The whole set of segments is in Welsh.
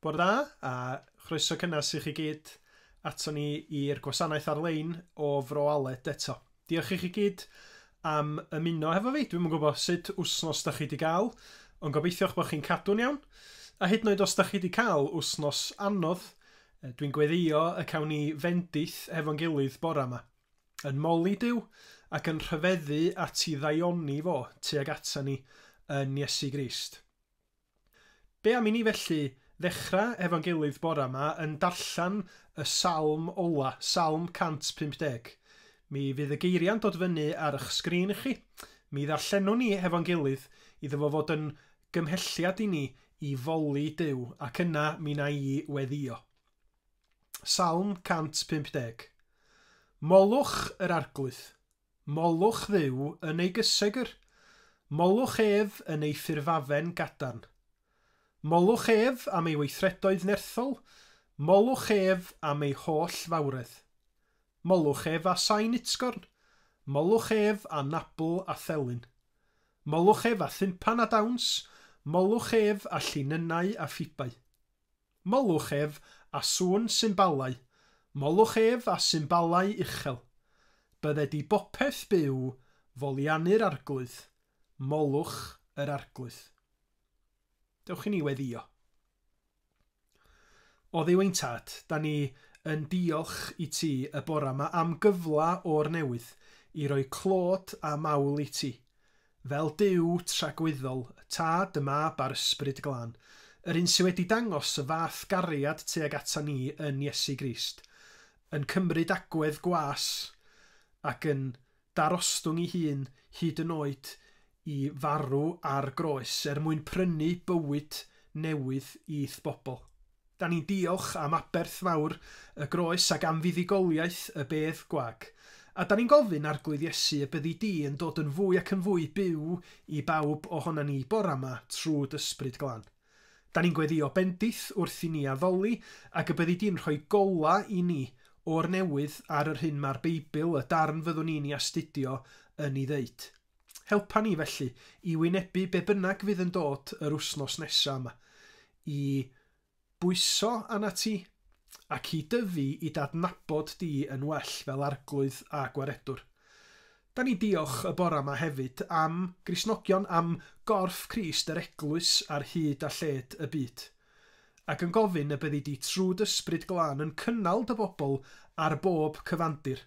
Bore da, a chroeso cynnas i chi gyd ato ni i'r gwasanaeth ar-lein o Fro Aled eto. Diolch i chi gyd am ymuno hefo fi. Dwi'm yn gwybod sut wsnos da chi wedi cael, ond gobeithio'ch bod chi'n cadw'n iawn. A hyd yn oed os da chi wedi cael wsnos anodd, dwi'n gweddio y cawn ni fendith efo'n gilydd bore yma. Yn moli Duw ac yn rhyfeddu at i ddaioni fo tuag ata ni yn Iesu Grist. Be am i ni felly ddechrau efo'n gilydd bore yma yn darllen y salm ola, salm 150. Mi fydd y geiriau'n dod fyny ar eich sgrin i chi. Mi ddarllenwn ni efo'n gilydd iddo fo fod yn gymhelliad i ni i foli Duw ac yna mi na i weddio. Salm 150. Molwch yr arglwydd, molwch Dduw yn ei gysegr, molwch ef yn ei ffurfafen gadarn. Molwch ef am ei weithredoedd nerthol, molwch ef am ei holl fawredd. Molwch ef a sain utgorn, molwch ef a nabl a thelyn. Molwch ef a thympan a dawns, molwch ef a llinynau a ffibau. Molwch ef a sŵn symbalau, molwch ef a symbalau uchel. Bydde di bopeth byw, foliannu'r arglwydd, molwch yr arglwydd. Dewch i ni weddio. O Dduw ein Tad, da ni yn diolch i ti y bore yma am gyfla o'r newydd i roi clod a mawl i ti. Fel Duw tragwyddol, Tad y Mab a'r Ysbryd Glân, yr un sydd wedi dangos y fath gariad tuag ata ni yn Iesu Grist, yn cymryd agwedd gwas ac yn darostwng ei hun hyd yn oed i farw ar groes mwyn prynu bywyd newydd i'th bobl. Da ni'n diolch am aberth fawr y groes ac am fuddigoliaeth y bedd gwag. A da ni'n gofyn arglwydd Iesu y byddi di yn dod yn fwy ac yn fwy byw i bawb ohona ni bore yma trwy'r Ysbryd Glân. Da ni'n gweddio bendith wrth i ni addoli ac y byddi di'n rhoi gola i ni o'r newydd ar yr hyn mae'r Beibl, y darn fyddwn ni'n ei astudio, yn ei ddeud. Helpa ni felly i wynebu be bynnag fydd yn dod yr wsnos nesaf yma, i bwyso anna ti ac i dyfu i dadnabod di yn well fel arglwydd a gwaredwr. Da ni diolch y bore yma hefyd am Gristnogion, am gorff Crist yr eglwys ar hyd a lled y byd. Ac yn gofyn y byddi di trwy'r Ysbryd Glân yn cynnal dy bobl ar bob cyfandir,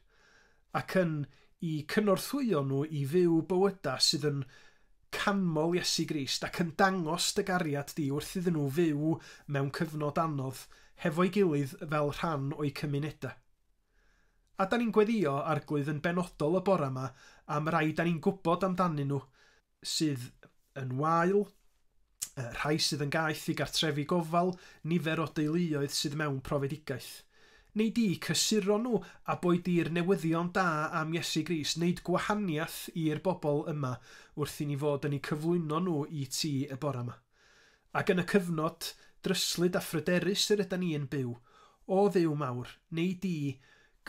ac yn i cynorthwyo nhw i fyw bywyda sydd yn canmol Iesu Grist ac yn dangos dy gariad di wrth iddyn nhw fyw mewn cyfnod anodd hefo'i gilydd fel rhan o'i cymunedau. A da ni'n gweddio arglwydd yn benodol y bore yma am rai da ni'n gwybod amdanyn nhw sydd yn wael, rhai sydd yn gaeth i gartrefi gofal, nifer o deuluoedd sydd mewn profedigaeth. Neu di cysuro nhw a boi di'r newyddion da am Iesu Grist, wneud gwahaniaeth i'r bobl yma wrth i ni fod yn eu cyflwyno nhw i ti y bore yma. Ac yn y cyfnod dryslyd a phryderus yr ydyn ni yn byw, o Dduw mawr, neu di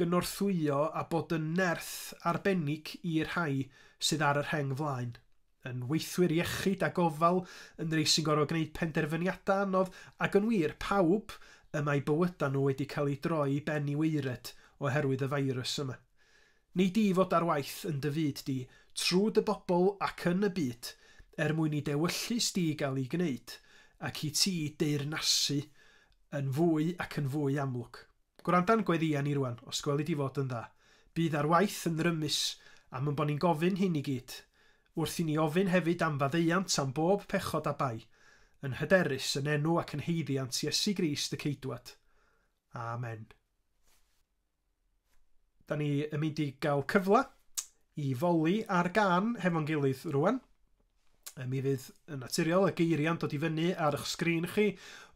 gynorthwyo a bod yn nerth arbennig i'r rhai sydd ar yr heng flaen. Yn weithwyr iechyd a gofal, yn rei sy'n gorfod gwneud penderfyniadau anodd, ac yn wir pawb y mae bywyda nhw wedi cael ei droi ben i weired oherwydd y feirws yma. Neu di fod ar waith yn dy fyd di trwy dy bobl ac yn y byd mwyn i dewyllus di gael ei gwneud ac i ti deyrnasu yn fwy ac yn fwy amlwg. Gwranda'n gweddia ni rwan, os gweli di fod yn dda. Bydd ar waith yn rymus am yn bod ni'n gofyn hyn i gyd, wrth i ni ofyn hefyd am faddeuant am bob pechod a bai, yn hyderus yn enw ac yn heiddiant Iesu Grist y Ceidwad. Amen. Da ni yn mynd i gael cyfle i foli ar gân hefo'n gilydd rwan. Mi fydd yn naturiol y geiriau'n dod i fyny ar eich sgrin chi,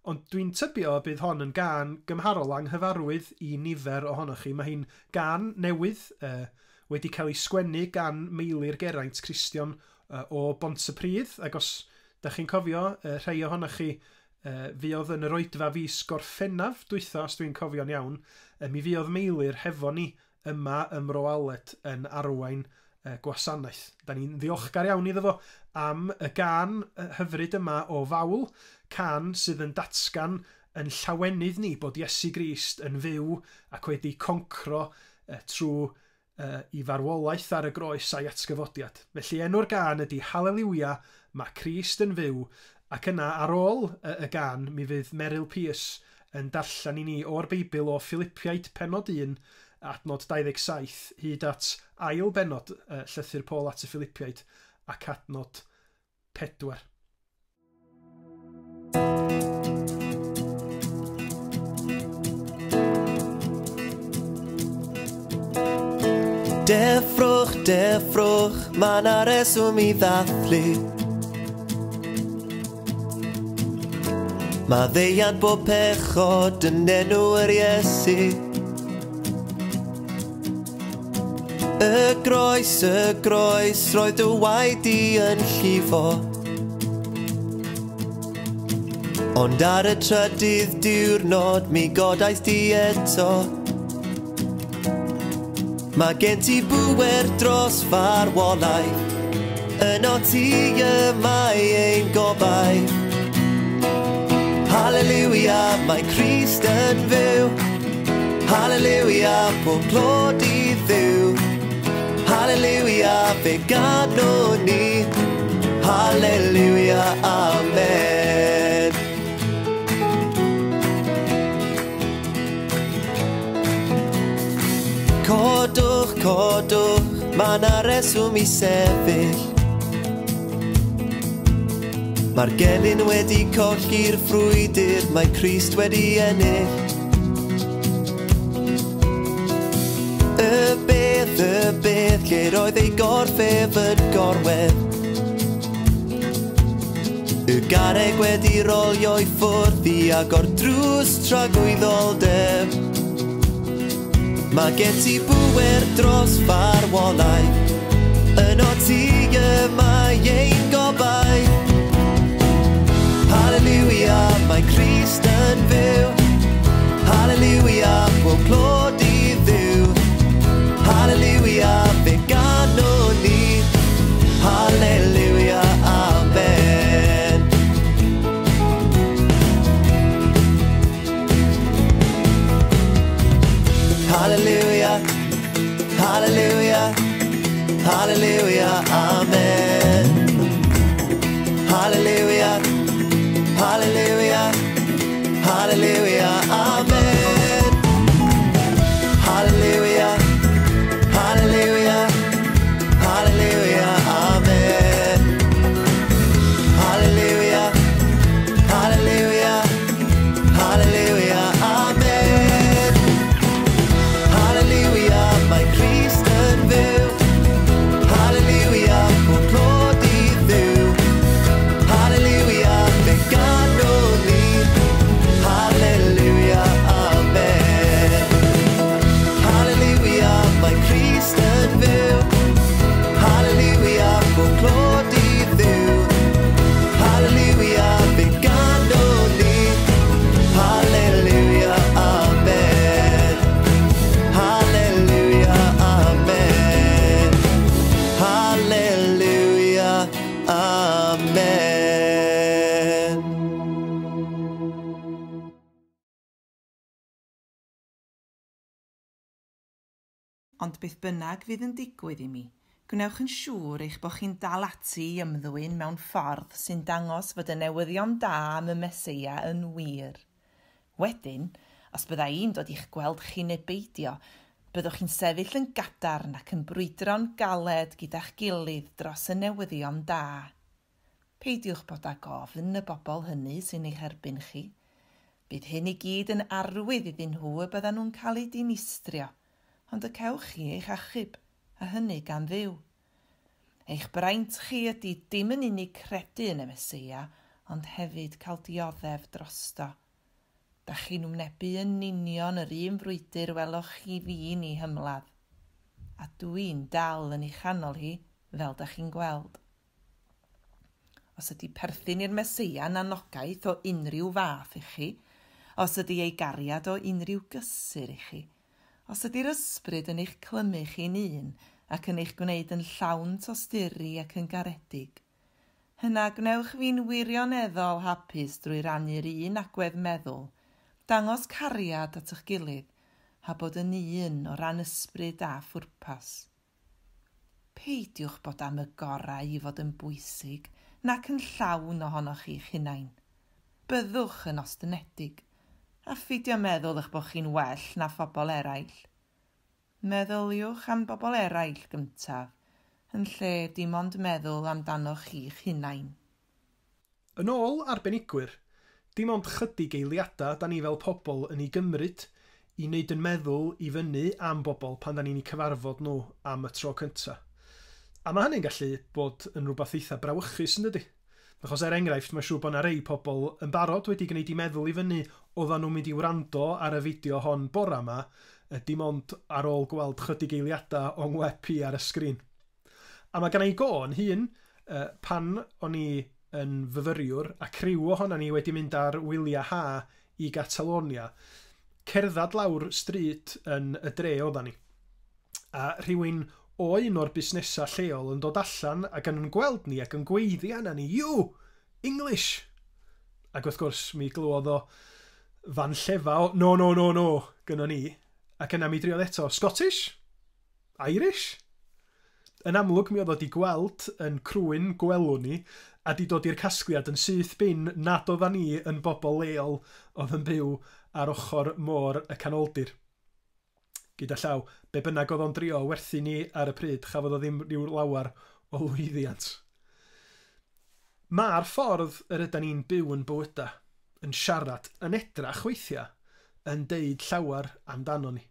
ond dwi'n tybio bydd hon yn gân gymharol anghyfarwydd i nifer ohonoch chi. Mae hi'n gân newydd wedi cael ei sgwennu gan Meilir Geraint Cristion o Bontypridd, ac os da chi'n cofio, rhai ohonoch chi fuodd yn yr oedfa fis Gorffennaf dwytha, os dwi'n cofio'n iawn, mi fuodd Meilir hefo ni yma ym Mro Aled yn arwain Gwasanaeth. Da ni'n ddiolchgar iawn iddo fo am y gân hyfryd yma o fawl, can sydd yn datgan yn llawenydd ni bod Iesu Grist yn fyw ac wedi concro trwy i farwolaeth ar y groes a'i atgyfodiad. Felly enw'r gân ydy Hallelujah, mae Crist yn fyw, ac yna ar ôl y gân mi fydd Meryl Pierce yn darllen i ni o'r Beibl o Philipiaid penod 1 adnod 27 hyd at ail benod llythyr Paul at y Philipiaid ac adnod 4. Defrwch, mae 'na reswm i ddathlu. Mae ddeiad bob pechod yn enw yr Iesu. Y groes, roedd dy waed i yn llifo. Ond ar y trydydd diwrnod mi godaeth di eto. Mae gen ti bŵer dros farwolaeth, yno ti mae ein gobaith. Hallelujah, mae Crist yn fyw. Hallelujah, pob clod i ddiw. Hallelujah, fe gadwn ni. Hallelujah, amen. Codwch, mae 'na reswm i sefyll. Mae'r gelyn wedi colli'r ffrwydr, mae Crist wedi ennill. Y beth, lle roedd ei gorffef yn gorwedd. Y garreg wedi rolio i ffwrdd i agor drws tragwyddoldeb. Mae gen ti bŵer dros farwolaeth, yno ti mae ein gobaith. Hallelujah, mae Crist yn fyw. Hallelujah, pob clod i ddiw. Hallelujah, fe gadwn ni. Hallelujah, amen. Hallelujah, hallelujah, hallelujah, amen. Hallelujah, hallelujah, hallelujah, amen. Hallelujah, hallelujah, hallelujah, amen. Hallelujah, hallelujah, hallelujah, amen. Hallelujah, mae Crist yn fyw. Hallelujah, pob clod i ddiw. Hallelujah, fe gadwn ni. Hallelujah, amen. Hallelujah, mae Crist yn fyw. Hallelujah, pob clod i ddiw. Hallelujah, fe gadwn ni. Hallelujah, amen. Hallelujah, amen. Hallelujah, amen. Ond beth bynnag fydd yn digwydd i mi, gwnewch yn siŵr eich bod chi'n dal ati i ymddwyn mewn ffordd sy'n dangos fod y newyddion da am y Meseia yn wir. Wedyn, os bydda i'n dod i'ch gweld chi'n ebeidio, byddwch chi'n sefyll yn gadarn ac yn brwydro'n galed gyda'ch gilydd dros y newyddion da. Peidiwch bod ag ofn y bobl hynny sy'n eich erbyn chi. Bydd hyn i gyd yn arwydd iddyn nhw y byddan nhw'n cael ei dinistrio, ond y cewch chi eich achub, a hynny gan ddiw. Eich braint chi ydy dim yn unig credu yn y Meseia, ond hefyd cael dioddef drosto. Da chi'n wmnebu yn union yr un frwydr welwch chi fi'n ei hymladd, a dwi'n dal yn ei chanol hi fel da chi'n gweld. Os ydy perthyn i'r Meseia yn anogaeth o unrhyw fath i chi, os ydy ei gariad o unrhyw gysur i chi, os ydy'r ysbryd yn eich clymu chi'n un ac yn eich gwneud yn llawn tosturi ac yn garedig, hynna gnewch fi'n wirioneddol hapus drwy rannu'r un agwedd meddwl Dangos cariad at eich gilydd a bod yn un o ran ysbryd a phwrpas. Peidiwch bod am y gorau i fod yn bwysig nac yn llawn ohonoch chi'ch hunain. Byddwch yn ostynedig a pheidio meddwl eich bod chi'n well na phobl eraill. Meddyliwch am bobl eraill gyntaf, yn lle dim ond meddwl amdanoch chi'ch hunain. Yn ôl arbenigwyr, dim ond chydig eiliadau da ni fel pobl yn ei gymryd i wneud yn meddwl i fyny am bobl pan da ni'n ei cyfarfod nhw am y tro cyntaf. A mae hynny'n gallu bod yn rhywbeth eitha brawychus yn dydi. Achos enghraifft, mae siŵr bod yna rei pobl yn barod wedi gwneud i meddwl i fyny oedden nhw'n mynd i wrando ar y fideo hon bora yma, dim ond ar ôl gweld chydig eiliadau o'n web i ar y sgrin. A mae gen i go'n hun, pan o'n i yn fyfyriwr a criw ohono ni wedi mynd ar wyliau ha i Catalonia, cerddad lawr stryd yn y dre oedden ni. A rhywun o un o'r busnesau lleol yn dod allan ac yn gweld ni ac yn gweiddi arna ni, "You! English!" Ac wrth gwrs mi glywodd o fan llefa o no, gynno ni. Ac yna mi driodd eto, Scottish? Irish? Yn amlwg mi oedd o di gweld yn crwyn gwelwn ni a di dod i'r casgliad yn syth bin nad oeddan ni yn bobl leol oedd yn byw ar ochr môr y canoldir. Gyda llaw, be bynnag oedd o'n drio werthu ni ar y pryd, chafodd o ddim rhyw lawar o lwyddiant. Mae'r ffordd yr ydyn ni'n byw yn bywyda, yn siarad, yn edrach weithiau, yn deud llawer amdano ni.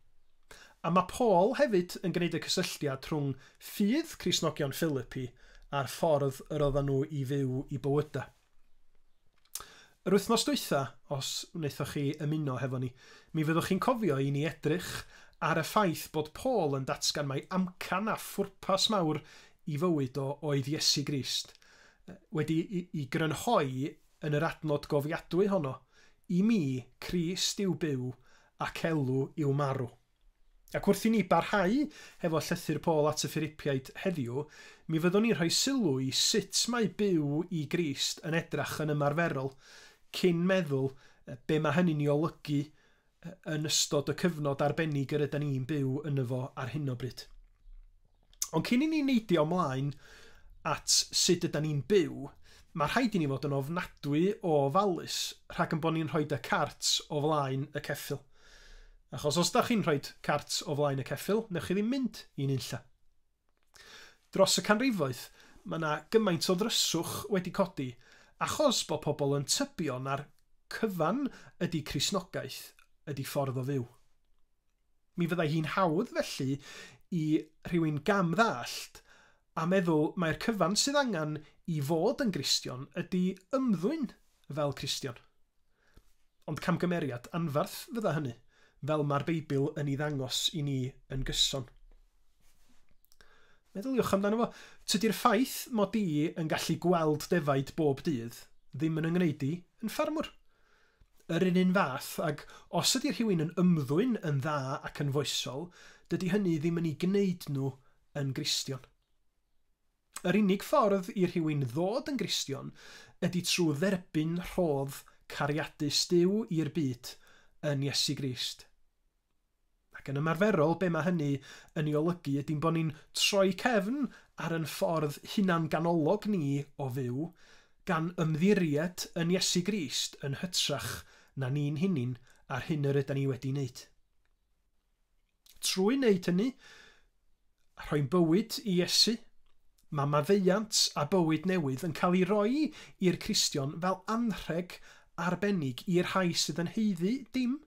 A mae Paul hefyd yn gwneud y cysylltiad rhwng ffydd Cristnogion Philippi a'r ffordd yr oedden nhw i fyw i bywyda. Yr wythnos dwytha, os wnaethoch chi ymuno hefo ni, mi fyddwch chi'n cofio i ni edrych ar y ffaith bod Paul yn datgan mai amcan a phwrpas mawr i fywyd oedd Iesu Grist, wedi i grynhoi yn yr adnod gofiadwy honno, i mi, Crist yw byw ac elw yw marw. Ac wrth i ni barhau hefo llythyr Paul at y Philipiaid heddiw, mi fyddwn ni'n rhoi sylw i sut mae byw i Grist yn edrach yn ymarferol, cyn meddwl be mae hynny'n ei olygu yn ystod y cyfnod arbennig yr ydyn ni'n byw yn efo ar hyn o bryd. Ond cyn i ni neidio ymlaen at sut ydyn ni'n byw, mae rhaid i ni fod yn ofnadwy o ofalus rhag yn bod ni'n rhoi y cart o flaen y ceffyl. Achos os da chi'n rhoi cart o flaen y ceffyl, newch chi ddim mynd i'n unlla. Dros y canrifoedd, mae yna gymaint o ddryswch wedi codi, achos bod pobl yn tybio na'r cyfan ydy Gristnogaeth ydy ffordd o fyw. Mi fyddai hi'n hawdd felly i rhywun gamddallt a meddwl mae'r cyfan sydd angen i fod yn Gristion ydy ymddwyn fel Cristion. Ond camgymeriad anfarth fydda hynny, fel mae'r Beibl yn ei ddangos i ni yn gyson. Meddyliwch amdano fo, tydi'r ffaith mod i yn gallu gweld defaid bob dydd ddim yn yngwneud i yn ffarmwr. Yr un fath, ac os ydy rhywun yn ymddwyn yn dda ac yn foesol, dydy hynny ddim yn ei gwneud nhw yn Gristion. Yr unig ffordd i rhywun ddod yn Gristion ydy trwy dderbyn rhodd cariadus Duw i'r byd yn Iesu Grist. Ac yn ymarferol, be mae hynny yn ei olygu ydy'n bod ni'n troi cefn ar yn ffordd hunan ganolog ni o fyw, gan ymddiried yn Iesu Grist yn hytrach na ni'n hunin ar hyn yr ydyn ni wedi wneud. Trwy wneud hynny, rhoi'n bywyd i Iesu, mae maddeuant a bywyd newydd yn cael ei roi i'r Cristion fel anrheg arbennig i'r rhai sydd yn heiddi dim.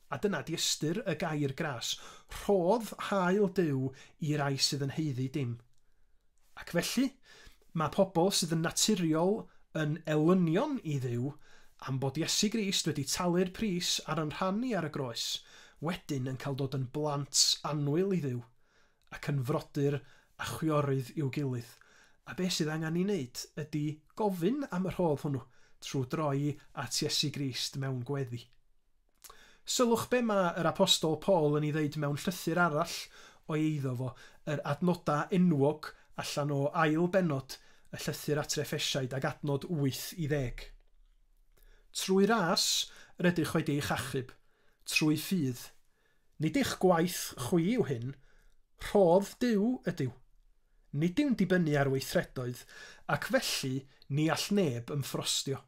A dyna di ystyr y gair gras, rhodd hael Duw i rai sydd yn heiddi dim. Ac felly, mae pobl sydd yn naturiol yn elynion i Dduw am bod Iesu Grist wedi talu'r pris ar yn rhannu ar y groes, wedyn yn cael dod yn blant annwyl i Dduw, ac yn frodyr a chwiorydd i'w gilydd. A be sydd angen i wneud ydy gofyn am y rhodd hwnnw trwy droi at Iesu Grist mewn gweddi. Sylwch be mae yr apostol Paul yn ei ddeud mewn llythyr arall o'i eiddo fo, yr adnodau enwog allan o ail benod y llythyr at yr Effesiaid ag adnod 8 i 10. Trwy ras rydych wedi eich achub, trwy ffydd. Nid eich gwaith chwi yw hyn, rhodd Duw ydyw. Nid yw'n dibynnu ar weithredoedd, ac felly ni all neb ymffrostio.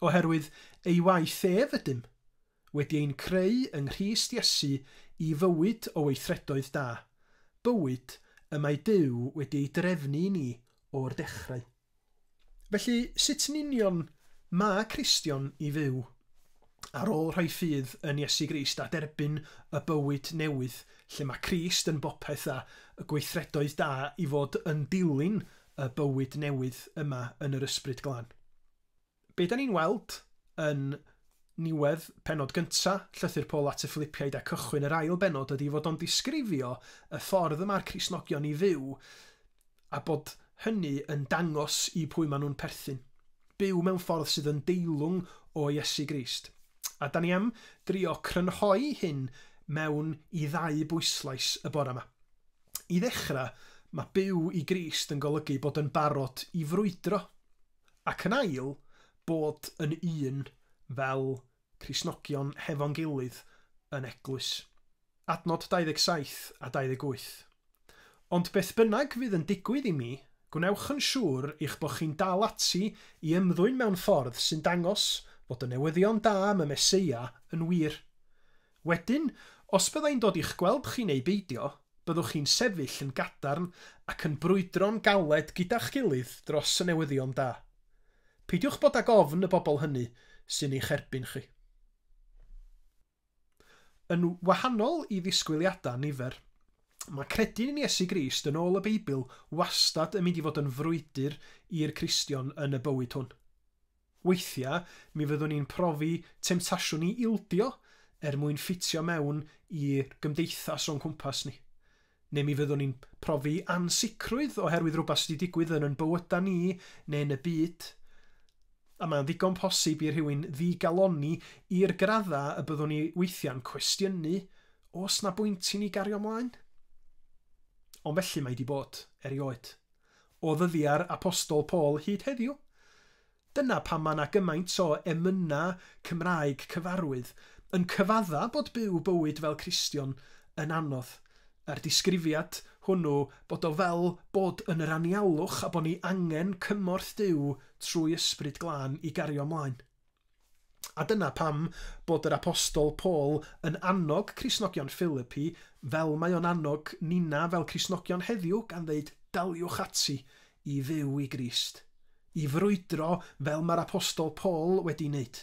Oherwydd ei waith ef ydym, wedi ein creu yng Nghrist Iesu i fywyd o weithredoedd da, bywyd y mae Duw wedi ei drefnu ni o'r dechrau. Felly, sut yn union mae Cristion i fyw ar ôl rhoi ffydd yn Iesu Grist a derbyn y bywyd newydd, lle mae Crist yn bopeth a y gweithredoedd da i fod yn dilyn y bywyd newydd yma yn yr ysbryd glân. Be da ni'n weld yn niwedd penod gynta, llythyr Paul at y Philipiaid a cychwyn yr ail benod ydy fod o'n disgrifio y ffordd yma'r Cristnogion i fyw a bod hynny yn dangos i pwy maen nhw'n perthyn. Byw mewn ffordd sydd yn deilwng o Iesu Grist. A da ni am drio crynhoi hyn mewn i ddau bwyslais y bore yma. I ddechrau, mae byw i Grist yn golygu bod yn barod i frwydro, ac yn ail, bod yn un fel Cristnogion hefo'n gilydd yn eglwys. Adnod 27 a 28. Ond beth bynnag fydd yn digwydd i mi, gwnewch yn siŵr eich bod chi'n dal ati i ymddwyn mewn ffordd sy'n dangos fod y newyddion da am y Meseia yn wir. Wedyn, os byddai'n dod i'ch gweld chi neu beidio, byddwch chi'n sefyll yn gadarn ac yn brwydro'n galed gyda'ch gilydd dros y newyddion da. Peidiwch bod ag ofn y bobl hynny sy'n eich erbyn chi. Yn wahanol i ddisgwyliadau nifer, mae credu yn Iesu Grist yn ôl y Beibl wastad yn mynd i fod yn frwydr i'r Cristion yn y bywyd hwn. Weithiau, mi fyddwn ni'n profi temtasiwn i ildio mwyn ffitio mewn i'r gymdeithas o'n cwmpas ni. Neu mi fyddwn ni'n profi ansicrwydd oherwydd rhywbeth sydd wedi digwydd yn bywyda ni neu yn y byd. A mae'n ddigon posib i rhywun ddigaloni i'r gradda y byddwn ni weithiau'n cwestiynu os na bwynt i ni gario ymlaen. Ond felly mae wedi bod erioed. O ddyddiau'r apostol Paul hyd heddiw. Dyna pam mae yna gymaint o emyna Cymraeg cyfarwydd yn cyfadda bod byw bywyd fel Cristion yn anodd. A'r disgrifiad hwnnw bod o fel bod yn yr anialwch a bod ni angen cymorth Duw trwy ysbryd glân i gario ymlaen. A dyna pam bod yr apostol Paul yn annog Cristnogion Philippi fel mae o'n annog nina fel Cristnogion heddiw gan ddeud daliwch ati i fyw i Grist. I frwydro fel mae'r apostol Paul wedi wneud.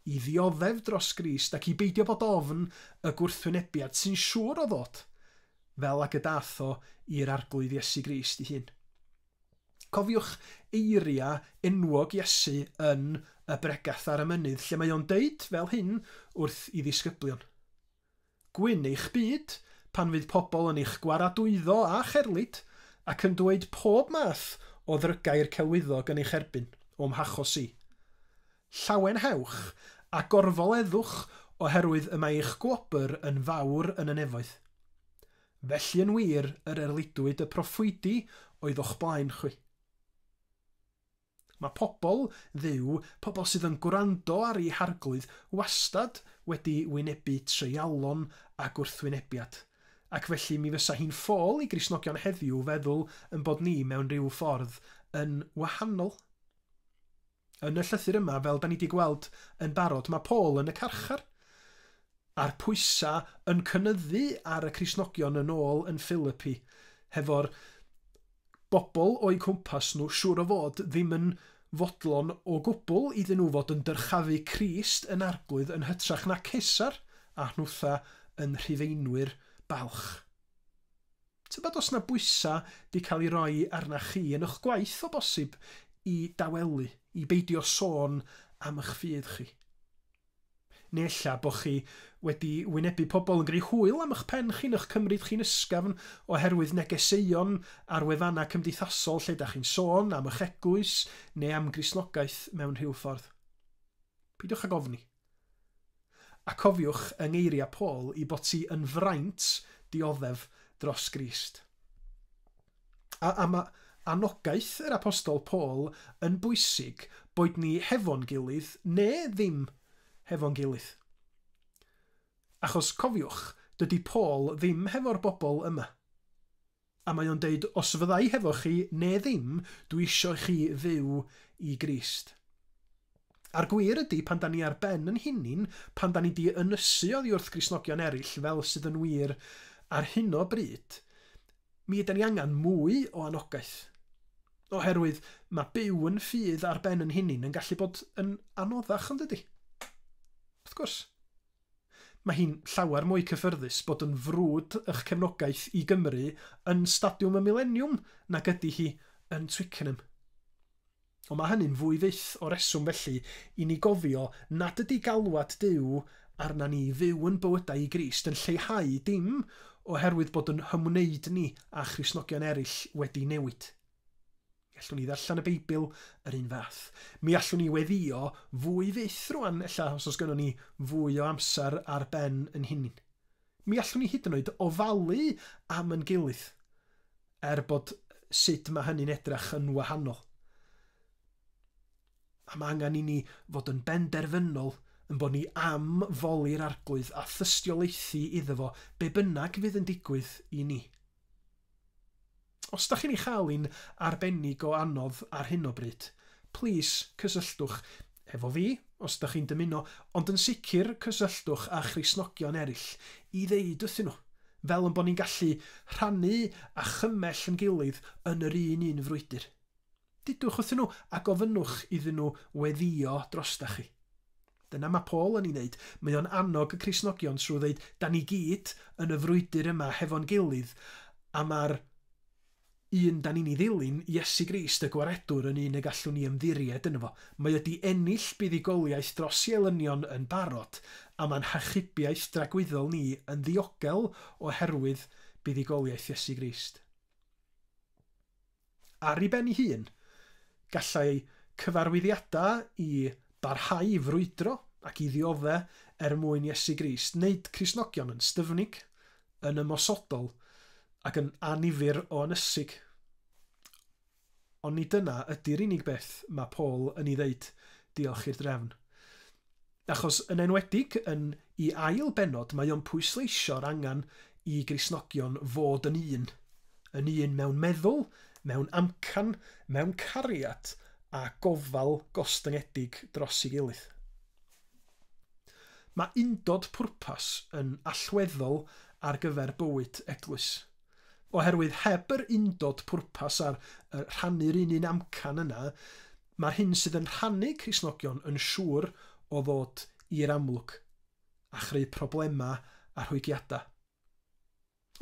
I ddioddef dros Grist ac i beidio bod ofn y gwrthwynebiad sy'n siŵr o ddod, fel ag y dath o i'r arglwydd Iesu Grist i hun. Cofiwch eiria enwog Iesu yn y bregath ar y mynydd, lle mae o'n deud fel hyn wrth i ddisgyblion. Gwyn eich byd pan fydd pobl yn eich gwaradwyddo a cherlid ac yn dweud pob math o ddrygau'r celwyddog yn eich erbyn o'm hachos i. Llawen hewch a gorfoleddwch oherwydd y mae eich gwobr yn fawr yn y nefoedd. Felly yn wir yr erlidwyd y proffwydi oedd o'ch blaen chwi. Mae pobl dduw, pobl sydd yn gwrando ar ei harglwydd, wastad wedi wynebu treialon a gwrthwynebiad. Ac felly mi fysa hi'n ffôl i Gristnogion heddiw feddwl yn bod ni mewn rhyw ffordd yn wahanol. Yn y llythyr yma, fel da ni wedi gweld yn barod, mae Paul yn y carchar. A'r pwysa yn cynyddu ar y Cristnogion yn ôl yn Philippi, hefo'r bobl o'i cwmpas nhw siŵr o fod ddim yn fodlon o gwbl iddyn nhw fod yn dyrchafu Crist yn arglwydd yn hytrach na cesar a hnwtha yn rhufeinwyr balch. Tybed os na bwysa di cael ei roi arna chi yn eich gwaith o bosib i dawelu, i beidio sôn am eich ffydd chi. Neu ella bod chi wedi wynebu pobl yn greu hwyl am eich pen chi'n eich cymryd chi'n ysgafn oherwydd negeseuon ar wefannau cymdeithasol lle da chi'n sôn am eich eglwys neu am Gristnogaeth mewn rhyw ffordd. Peidiwch ag ofni. A cofiwch yng ngeiriau Paul i bod ti yn fraint dioddef dros Grist. A mae anogaeth yr apostol Paul yn bwysig boed ni hefo'n gilydd neu ddim hefo'n gilydd. Achos cofiwch, dydy Paul ddim hefo'r bobl yma. A mae o'n deud, os fyddai hefo chi ne ddim, dwi isio chi fyw i Grist. A'r gwir ydy pan da ni ar ben yn hunin, pan da ni di ynysu oddi wrth Gristnogion eraill fel sydd yn wir ar hyn o bryd, mi ydyn ni angen mwy o anogaeth. Oherwydd mae byw yn ffydd ar ben yn hunin yn gallu bod yn anoddach yn dydy. Wrth gwrs. Mae hi'n llawer mwy cyffyrddus bod yn frwd eich cefnogaeth i Gymru yn Stadiwm y Millennium nag ydy hi yn Twickenham. Ond mae hynny'n fwy fyth o reswm felly i ni gofio nad ydy galwad Duw arna ni fyw yn bywydau i Grist yn lleihau dim oherwydd bod yn hymwneud ni a Christnogion eraill wedi newid. Allwn ni ddarllen y Beibl yr un fath. Mi allwn ni weddio fwy fyth rwan, ella os gynnon ni fwy o amser ar ben yn hunin. Mi allwn ni hyd yn oed ofalu am yn gilydd, bod sut mae hynny'n edrych yn wahanol. A mae angen i ni fod yn benderfynol yn bod ni am foli'r arglwydd a thystiolaethu iddo fo be bynnag fydd yn digwydd i ni. Os da chi'n ei chael un arbennig o anodd ar hyn o bryd, plis cysylltwch efo fi, os da chi'n dymuno, ond yn sicr cysylltwch â Gristnogion eraill i ddeud wrthyn nhw, fel yn bod ni'n gallu rhannu a chymell yn gilydd yn yr un frwydr. Didwch wrthyn nhw a gofynnwch iddyn nhw weddio drosta chi. Dyna mae Paul yn ei wneud. Mae o'n annog y Gristnogion trwy ddeud, da ni gyd yn y frwydr yma hefo'n gilydd, a mae'r un da ni'n ei ddilyn, Iesu Grist y gwaredwr yn un y gallwn ni ymddiried yno fo. Mae wedi ennill buddigoliaeth dros i elynion yn barod, a mae'n hachubiaeth dragwyddol ni yn ddiogel oherwydd buddigoliaeth Iesu Grist. Ar ei ben ei hun, gallai cyfarwyddiadau i barhau i frwydro ac i ddioddau mwyn Iesu Grist, wneud Gristnogion yn styfnig, yn ymosodol ac yn anifyr o ynysig. Ond ni dyna ydy'r unig beth mae Paul yn ei ddeud, diolch i'r drefn. Achos yn enwedig yn ei ail benod mae o'n pwysleisio'r angen i Gristnogion fod yn un. Yn un mewn meddwl, mewn amcan, mewn cariad a gofal gostyngedig dros ei gilydd. Mae undod pwrpas yn allweddol ar gyfer bywyd eglwys. Oherwydd heb yr undod pwrpas ar rhannu'r un amcan yna, mae'r hyn sydd yn rhannu Gristnogion yn siŵr o ddod i'r amlwg a chreu problemau a rhwygiadau.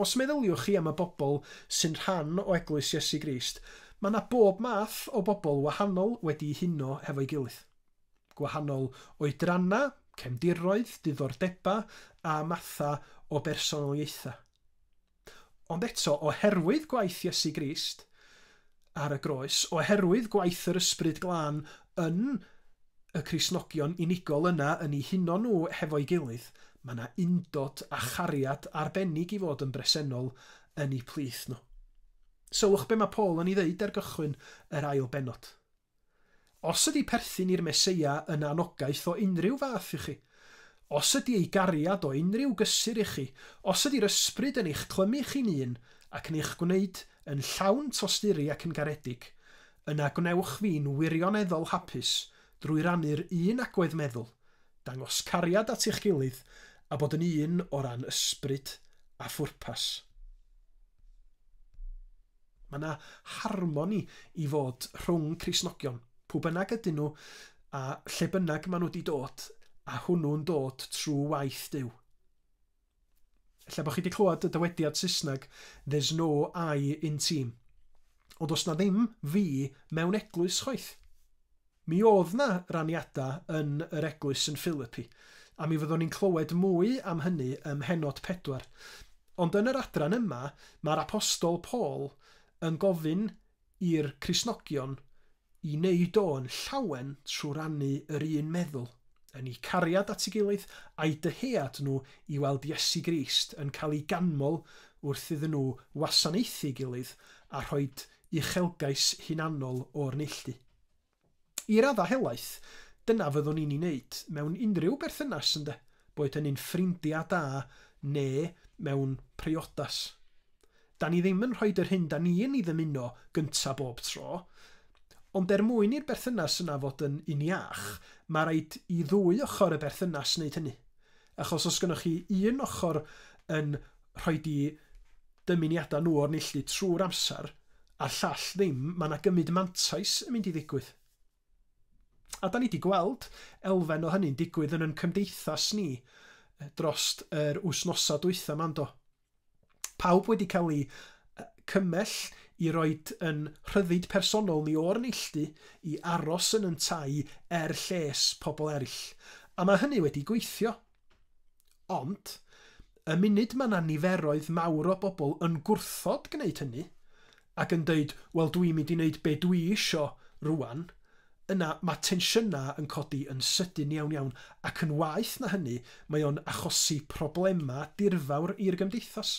Os meddyliwch chi am y bobl sy'n rhan o Eglwys Iesu Grist, mae yna bob math o bobl wahanol wedi'i huno hefo'i gilydd. Gwahanol oedrana, cefndiroedd, diddordeba a matha o bersonoliaethau. Ond eto, oherwydd gwaith Iesu Grist ar y groes, oherwydd gwaith yr ysbryd glân yn y Gristnogion unigol yna yn eu huno nhw hefo'i gilydd, mae yna undod a chariad arbennig i fod yn bresennol yn eu plith nhw. Sylwch be mae Paul yn ei ddeud ar gychwyn yr ail benod. Os ydy perthyn i'r Meseia yn anogaeth o unrhyw fath i chi, os ydy ei gariad o unrhyw gysur i chi, os ydy'r ysbryd yn eich clymu chi'n un ac yn eich gwneud yn llawn tosturi ac yn garedig, yna gwnewch fi'n wirioneddol hapus drwy rannu'r un agwedd meddwl, dangos cariad at eich gilydd a bod yn un o ran ysbryd a phwrpas. Mae yna harmoni i fod rhwng Gristnogion, pwy bynnag ydyn nhw a lle bynnag maen nhw wedi dod, a hwnnw'n dod trwy waith Duw. Ella bod chi wedi clywed y dywediad Saesneg, there's no I in team. Ond os na ddim fi mewn eglwys chwaith. Mi oedd na raniadau yn yr eglwys yn Philippi, a mi fyddwn ni'n clywed mwy am hynny ym Mhenod 4. Ond yn yr adran yma, mae'r apostol Paul yn gofyn i'r Gristnogion i wneud o'n llawen trwy rannu yr un meddwl, yn eu cariad at ei gilydd a'i dyhead nhw i weld Iesu Grist yn cael ei ganmol wrth iddyn nhw wasanaethu gilydd a rhoid uchelgais hunanol o'r neilltu. I raddau helaeth, Dyna fyddwn ni'n ei wneud mewn unrhyw berthynas ynde, boed hynny'n ffrindiau da neu mewn priodas. Da ni ddim yn rhoi yr hyn da ni yn ei ddymuno gyntaf bob tro, ond mwyn i'r berthynas yna fod yn uniach, mae rhaid i ddwy ochr y berthynas wneud hynny. Achos os gynnwch chi un ochr yn rhoi di dymuniadau nhw o'r neilltu trwy'r amser, a'r llall ddim, mae yna gymryd mantais yn mynd i ddigwydd. A da ni wedi gweld elfen o hynny'n digwydd yn cymdeithas ni drost yr wsnosa dwytha ma'n do. Pawb wedi cael ei cymell i roed yn rhyddid personol ni o'r neilltu i aros yn tai lles pobl eraill. A mae hynny wedi gweithio. Ond, y munud mae yna niferoedd mawr o bobl yn gwrthod gwneud hynny, ac yn dweud, wel dwi'n mynd i wneud be dwi isio rwan, yna mae tensiynau yn codi yn sydyn iawn, ac yn waeth na hynny, mae o'n achosi problemau dirfawr i'r gymdeithas.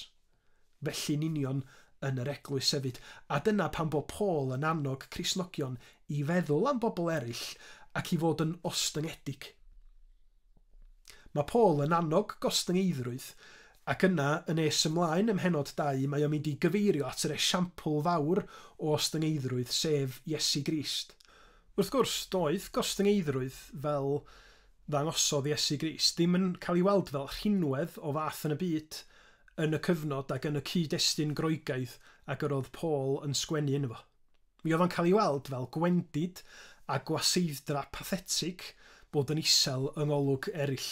Felly'n union yn yr eglwys hefyd. A dyna pan bod Paul yn annog Cristnogion i feddwl am bobl eraill ac i fod yn ostyngedig. Mae Paul yn annog gostyngeidrwydd, ac yna yn ymlaen ym mhenod 2 mae o'n mynd i gyfeirio at yr esiampl fawr o ostyngeiddrwydd sef Iesu Grist. Wrth gwrs, doedd gostyngeidrwydd fel ddangosodd Iesu Grist ddim yn cael ei weld fel rhinwedd o fath yn y byd yn y cyfnod ac yn y cyd-destun Groegaidd ac yr oedd Paul yn sgwennu yno fo. Mi oedd o'n cael ei weld fel gwendid a gwaseiddra pathetig bod yn isel yng ngolwg eraill.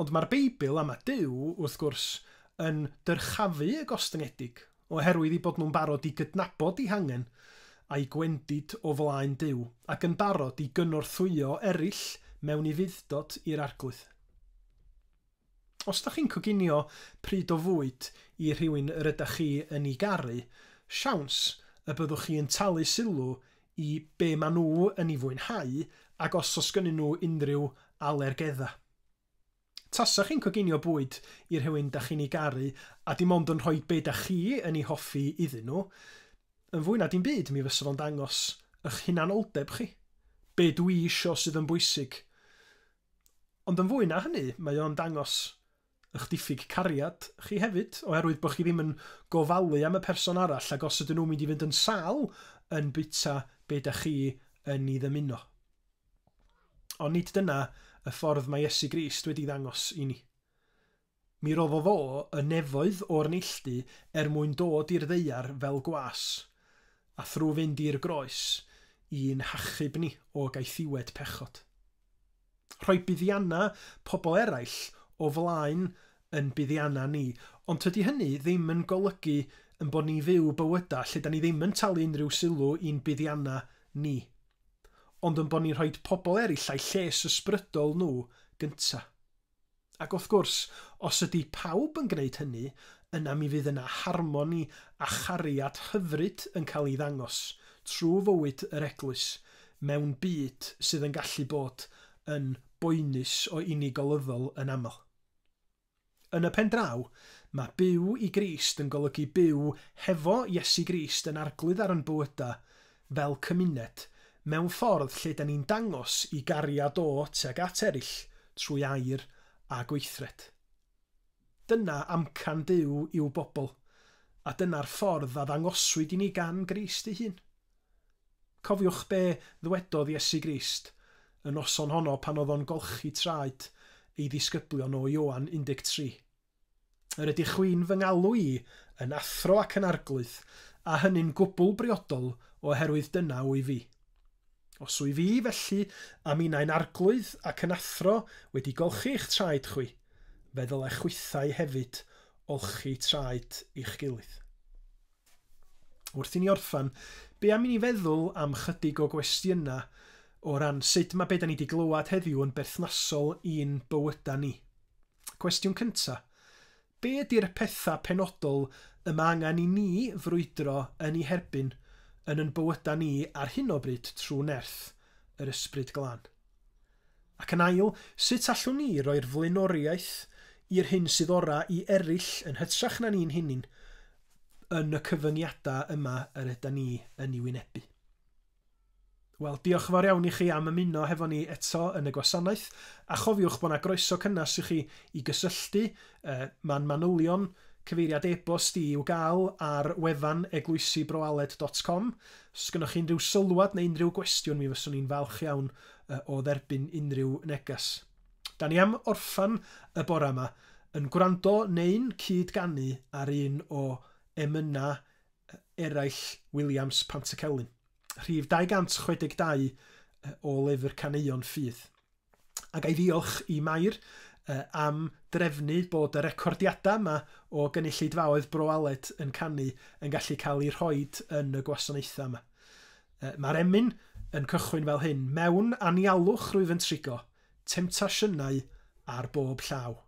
Ond mae'r Beibl am y Duw, wrth gwrs, yn dyrchafu y gostyngedig, oherwydd i bod nhw'n barod i gydnabod eu hangen a'i gwendid o flaen Duw, ac yn barod i gynorthwyo eraill mewn i fuddod i'r arglwydd. Os da chi'n coginio pryd o fwyd i rhywun yr ydych chi yn ei garu, siawns y byddwch chi yn talu sylw i be maen nhw yn ei fwynhau ac os gynnu nhw unrhyw alergedda. Tasach chi'n coginio bwyd i rhywun da chi'n ei garu a dim ond yn rhoi be da chi yn ei hoffi iddyn nhw, yn fwy na dim byd mi fysa fo'n dangos eich hunanoldeb chi. Be dwi isio sydd yn bwysig. Ond yn fwy na hynny, mae o'n dangos eich diffyg cariad chi hefyd, oherwydd bod chi ddim yn gofalu am y person arall ac os ydyn nhw'n mynd i fynd yn sal yn bwyta be da chi yn ei ddymuno. Ond nid dyna y ffordd mae Iesu Grist wedi ddangos i ni. Mi roedd o y nefoedd o'r neilltu mwyn dod i'r ddeiar fel gwas, a thrw fynd i'r groes i'n hachub ni o gaethiwed pechod. Rhoi buddianna pobl eraill o flaen yn buddianna ni, ond tydi hynny ddim yn golygu yn bod ni fyw bywyda lle da ni ddim yn talu unrhyw sylw i'n buddianna ni, ond yn bod ni'n rhoi pobl eraill a'i lles ysbrydol nhw gynta. Ac wrth gwrs, os ydy pawb yn gwneud hynny, yna mi fydd yna harmoni a chariad hyfryd yn cael ei ddangos trwy fywyd yr eglwys mewn byd sydd yn gallu bod yn boenus o unigolyddol yn aml. Yn y pen draw, mae byw i Grist yn golygu byw hefo Iesu Grist yn arglwydd ar yn bywyda fel cymuned mewn ffordd lle da ni'n dangos i gariad o tuag at eraill trwy air a gweithred. Dyna amcan Duw i'w bobl, a dyna'r ffordd a ddangoswyd i ni gan Grist ei hun. Cofiwch be ddwedodd Iesu Grist y noson honno pan oedd o'n golchi traed ei ddisgyblion o Ioan 13. Yr ydych chwi'n fy ngalw i yn athro ac yn arglwydd, a hynny'n gwbl briodol oherwydd dyna wy fi. Os wy fi felly a minnau'n arglwydd ac yn athro wedi golchi eich traed chwi, feddwl eich chwythau hefyd olchi traed i'ch gilydd. Wrth i ni orffan, be am i ni feddwl am chydig o gwestiynau o ran sut mae be da ni wedi glywed heddiw yn berthnasol i'n bywyda ni. Cwestiwn cynta, be ydy'r pethau penodol yma angen i ni frwydro yn ei herbyn yn bywyda ni ar hyn o bryd trwy nerth yr ysbryd glân? Ac yn ail, sut allwn ni roi'r flaenoriaeth i'r hyn sydd ora i eraill yn hytrach na ni'n hunin yn y cyfyngiadau yma yr ydyn ni yn ei wynebu? Wel, diolch yn fawr iawn i chi am ymuno hefo ni eto yn y gwasanaeth, a chofiwch bod yna groeso cynnas i chi i gysylltu. Mae'n manylion cyfeiriad e-bost i i'w gael ar wefan eglwysibroaled.com. Os gynnwch chi unrhyw sylwad neu unrhyw gwestiwn, mi fyswn ni'n falch iawn o dderbyn unrhyw neges. Da ni am orffan y bore yma yn gwrando neu'n cydgannu ar un o emyna eraill Williams Pantycelyn. Rhif 262 o lyfr Caneuon Ffydd. Ac ei ddiolch i Mair am drefnu bod y recordiadau yma o gynulleidfaoedd Bro Aled yn canu yn gallu cael ei rhoid yn y gwasanaethau yma. Mae'r emyn yn cychwyn fel hyn: mewn anialwch rwyf yn trigo, temtasiynau ar bob llaw.